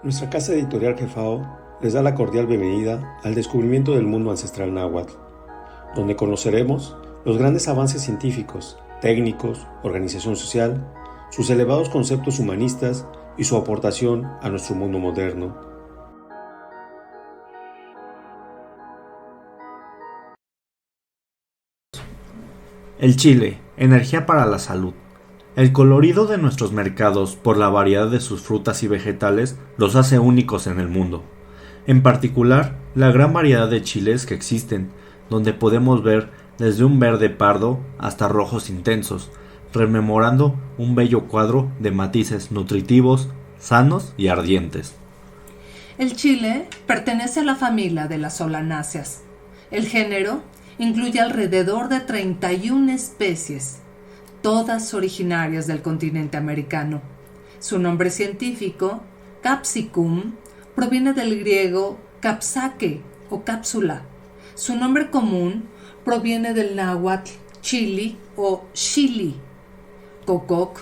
Nuestra casa editorial Jefao les da la cordial bienvenida al descubrimiento del mundo ancestral náhuatl, donde conoceremos los grandes avances científicos, técnicos, organización social, sus elevados conceptos humanistas y su aportación a nuestro mundo moderno. El chile, energía para la salud. El colorido de nuestros mercados por la variedad de sus frutas y vegetales los hace únicos en el mundo. En particular, la gran variedad de chiles que existen, donde podemos ver desde un verde pardo hasta rojos intensos, rememorando un bello cuadro de matices nutritivos, sanos y ardientes. El chile pertenece a la familia de las solanáceas. El género incluye alrededor de 31 especies, todas originarias del continente americano. Su nombre científico, Capsicum, proviene del griego capsaque o cápsula. Su nombre común proviene del náhuatl chili o chili. Cococ,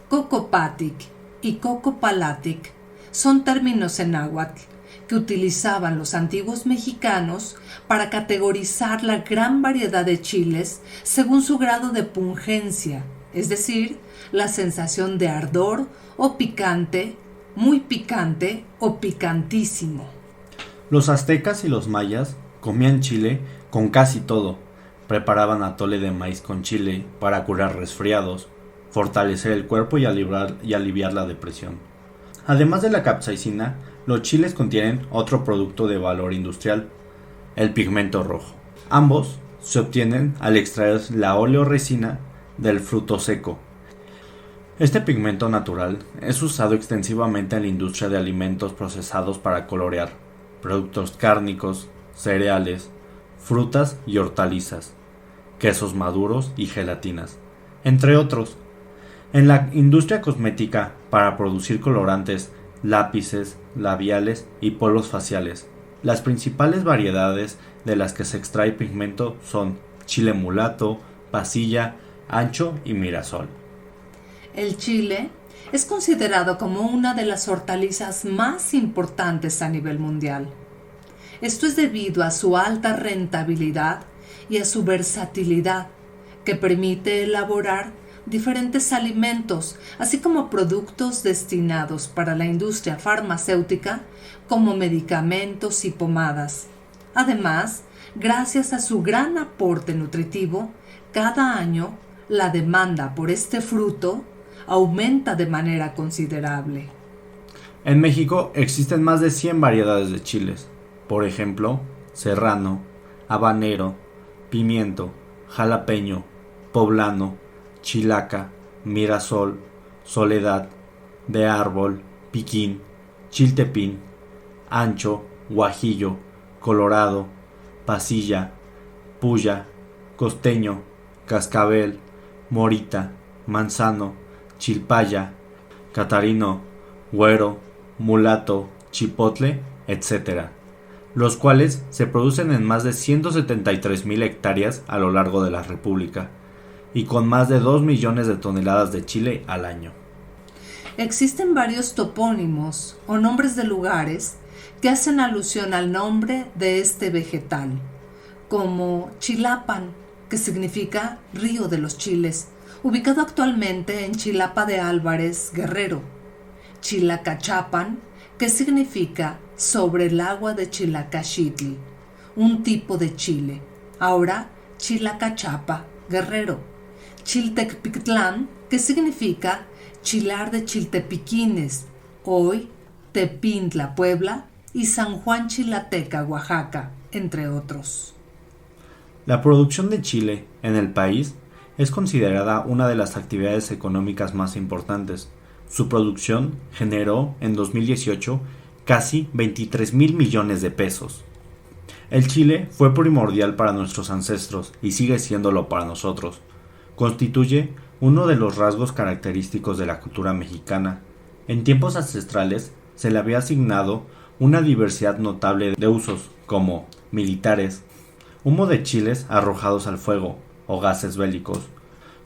cocopatic y cocopalatic son términos en náhuatl que utilizaban los antiguos mexicanos para categorizar la gran variedad de chiles según su grado de pungencia, es decir, la sensación de ardor o picante, muy picante o picantísimo. Los aztecas y los mayas comían chile con casi todo. Preparaban atole de maíz con chile para curar resfriados, fortalecer el cuerpo y aliviar la depresión. Además de la capsaicina, los chiles contienen otro producto de valor industrial, el pigmento rojo. Ambos se obtienen al extraer la oleoresina del fruto seco. Este pigmento natural es usado extensivamente en la industria de alimentos procesados para colorear productos cárnicos, cereales, frutas y hortalizas, quesos maduros y gelatinas, entre otros. En la industria cosmética para producir colorantes, lápices, labiales y polvos faciales. Las principales variedades de las que se extrae pigmento son chile mulato, pasilla, ancho y mirasol. El chile es considerado como una de las hortalizas más importantes a nivel mundial. Esto es debido a su alta rentabilidad y a su versatilidad, que permite elaborar diferentes alimentos, así como productos destinados para la industria farmacéutica, como medicamentos y pomadas. Además, gracias a su gran aporte nutritivo, cada año la demanda por este fruto aumenta de manera considerable. En México existen más de 100 variedades de chiles, por ejemplo, serrano, habanero, pimiento, jalapeño, poblano, chilaca, mirasol, soledad, de árbol, piquín, chiltepín, ancho, guajillo, colorado, pasilla, puya, costeño, cascabel, morita, manzano, chilpaya, catarino, güero, mulato, chipotle, etc., los cuales se producen en más de 173,000 hectáreas a lo largo de la República y con más de 2 millones de toneladas de chile al año. Existen varios topónimos o nombres de lugares que hacen alusión al nombre de este vegetal, como Chilapan, que significa río de los chiles, ubicado actualmente en Chilapa de Álvarez, Guerrero; Chilacachapan, que significa sobre el agua de Chilacaxitl, un tipo de chile, ahora Chilacachapa, Guerrero; Chiltepictlán, que significa chilar de Chiltepiquines, hoy Tepintla, Puebla, y San Juan Chilateca, Oaxaca, entre otros. La producción de chile en el país es considerada una de las actividades económicas más importantes. Su producción generó en 2018 casi 23,000 millones de pesos. El chile fue primordial para nuestros ancestros y sigue siéndolo para nosotros. Constituye uno de los rasgos característicos de la cultura mexicana. En tiempos ancestrales se le había asignado una diversidad notable de usos, como militares, humo de chiles arrojados al fuego o gases bélicos,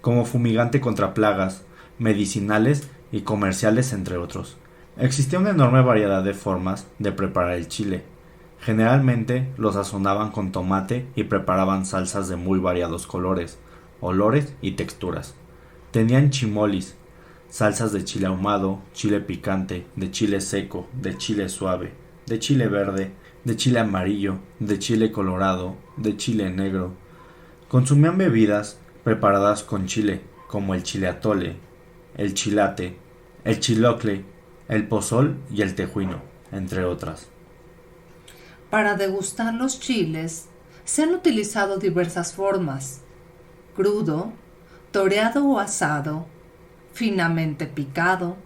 como fumigante contra plagas, medicinales y comerciales, entre otros. Existía una enorme variedad de formas de preparar el chile. Generalmente lo sazonaban con tomate y preparaban salsas de muy variados colores, olores y texturas. Tenían chimolis, salsas de chile ahumado, chile picante, de chile seco, de chile suave, de chile verde, de chile amarillo, de chile colorado, de chile negro. Consumían bebidas preparadas con chile, como el chile atole, el chilate, el chilocle, el pozol y el tejuino, entre otras. Para degustar los chiles se han utilizado diversas formas: crudo, toreado o asado, finamente picado,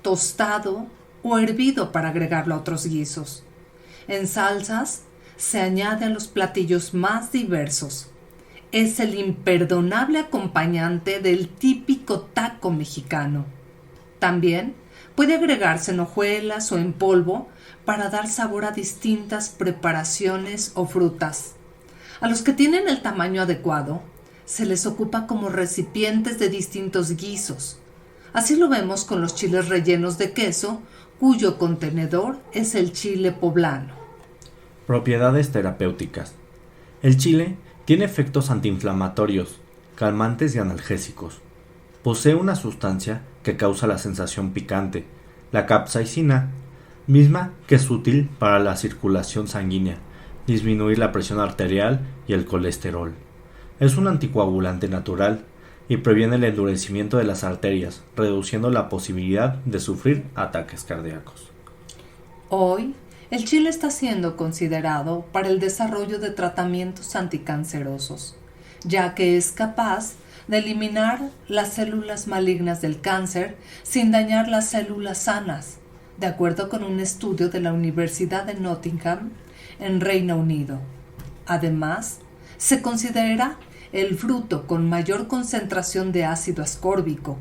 tostado o hervido para agregarlo a otros guisos. En salsas se añade a los platillos más diversos. Es el imperdonable acompañante del típico taco mexicano. También puede agregarse en hojuelas o en polvo para dar sabor a distintas preparaciones o frutas. A los que tienen el tamaño adecuado, se les ocupa como recipientes de distintos guisos. Así lo vemos con los chiles rellenos de queso, cuyo contenedor es el chile poblano. Propiedades terapéuticas. El chile tiene efectos antiinflamatorios, calmantes y analgésicos. Posee una sustancia que causa la sensación picante, la capsaicina, misma que es útil para la circulación sanguínea, disminuir la presión arterial y el colesterol. Es un anticoagulante natural y previene el endurecimiento de las arterias, reduciendo la posibilidad de sufrir ataques cardíacos. Hoy, el chile está siendo considerado para el desarrollo de tratamientos anticancerosos, ya que es capaz de eliminar las células malignas del cáncer sin dañar las células sanas, de acuerdo con un estudio de la Universidad de Nottingham en Reino Unido. Además, se considera el fruto con mayor concentración de ácido ascórbico.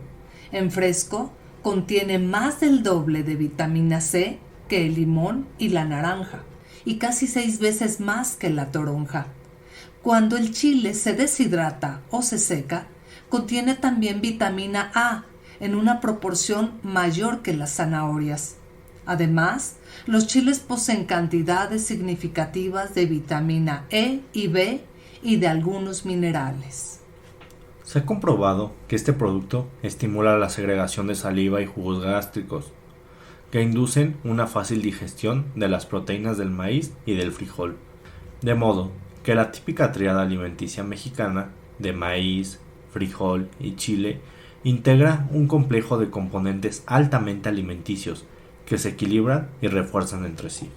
En fresco, contiene más del doble de vitamina C que el limón y la naranja, y casi 6 veces más que la toronja. Cuando el chile se deshidrata o se seca, contiene también vitamina A en una proporción mayor que las zanahorias. Además, los chiles poseen cantidades significativas de vitamina E y B y de algunos minerales. Se ha comprobado que este producto estimula la segregación de saliva y jugos gástricos, que inducen una fácil digestión de las proteínas del maíz y del frijol, de modo que la típica tríada alimenticia mexicana de maíz, frijol y chile integra un complejo de componentes altamente alimenticios que se equilibran y refuerzan entre sí.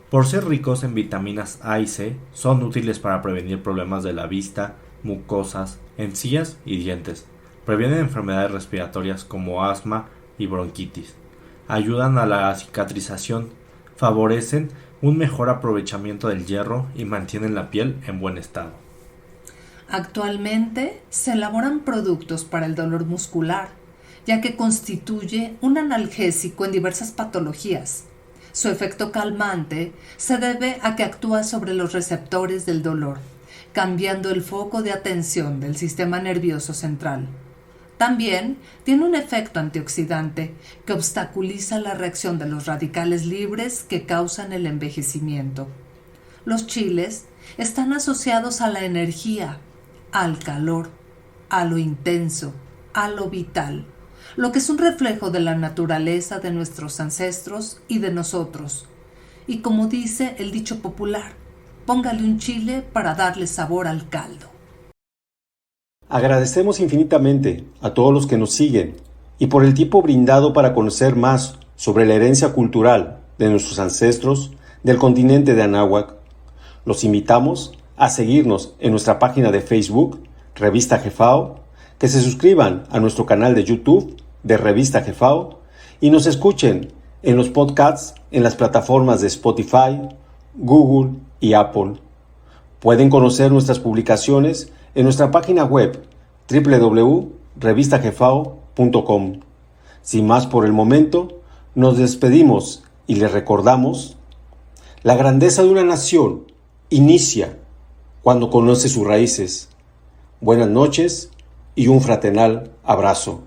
Por ser ricos en vitaminas A y C, son útiles para prevenir problemas de la vista, mucosas, encías y dientes. Previenen enfermedades respiratorias como asma y bronquitis. Ayudan a la cicatrización, favorecen un mejor aprovechamiento del hierro y mantienen la piel en buen estado. Actualmente se elaboran productos para el dolor muscular, ya que constituye un analgésico en diversas patologías. Su efecto calmante se debe a que actúa sobre los receptores del dolor, cambiando el foco de atención del sistema nervioso central. También tiene un efecto antioxidante que obstaculiza la reacción de los radicales libres que causan el envejecimiento. Los chiles están asociados a la energía, al calor, a lo intenso, a lo vital, lo que es un reflejo de la naturaleza de nuestros ancestros y de nosotros. Y como dice el dicho popular, póngale un chile para darle sabor al caldo. Agradecemos infinitamente a todos los que nos siguen y por el tiempo brindado para conocer más sobre la herencia cultural de nuestros ancestros del continente de Anáhuac. Los invitamos a seguirnos en nuestra página de Facebook, Revista Jefao, que se suscriban a nuestro canal de YouTube de Revista Jefao y nos escuchen en los podcasts en las plataformas de Spotify, Google y Apple. Pueden conocer nuestras publicaciones en nuestra página web www.revistajefao.com. Sin más por el momento, nos despedimos y les recordamos: la grandeza de una nación inicia cuando conoce sus raíces. Buenas noches y un fraternal abrazo.